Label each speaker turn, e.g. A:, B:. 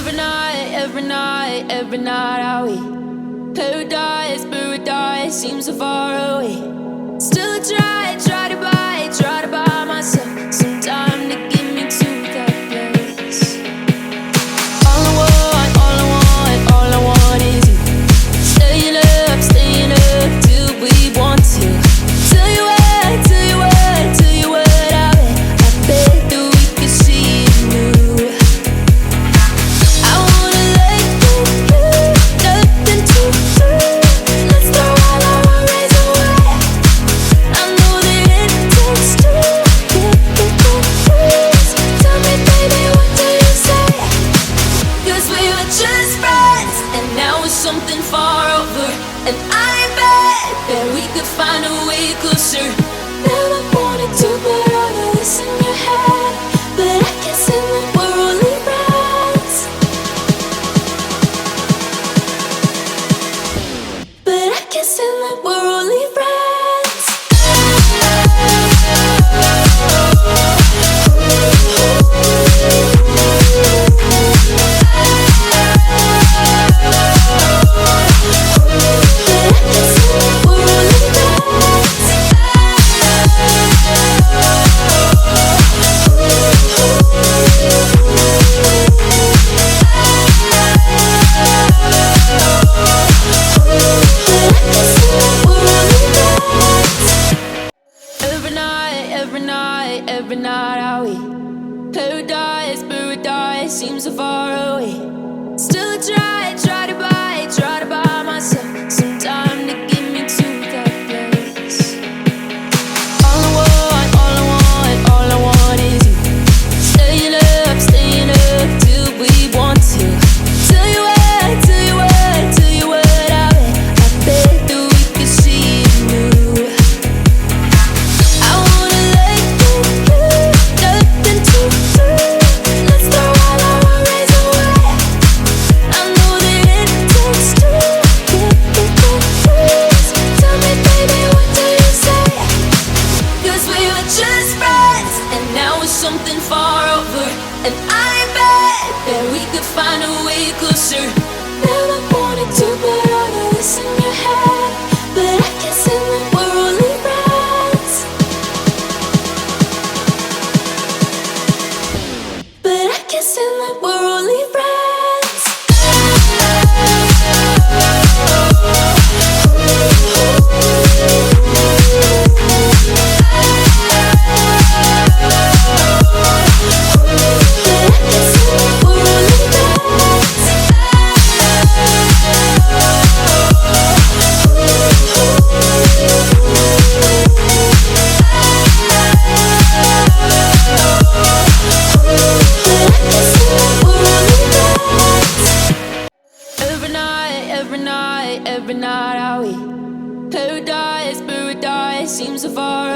A: every night are we paradise, paradise seems so far away. Still I try to buy myself some time to get me to that place. All I want is you. Staying up till we want to. Tell you what I bet that we could see it new. I wanna let you nothing to do. Let's throw all our worries away. I know that it takes two to get the confused. Tell me, baby, what do you say? 'Cause we were just friends, and now it's something far over. And I bet that we could find a way closer. Never wanted to put all of this in your head, but I guess in the we're only friends. But I guess in the we're only friends. Every night are we paradise, paradise seems so far away. Still I try to buy myself some time to get me to that place. All I want is you. Staying up till we want to. Tell you what I bet that we could see it new. I wanna let you nothing to do. Let's throw all our worries away. I know that it takes two to get the confused. Tell me, baby, what do you say? 'Cause we were just friends, and now it's something far over. And I bet that we could find a way closer. Never wanted to put all of this in your head, but I guess in the we're only friends. But I guess in the we're only friends. Every night are we paradise, paradise seems so far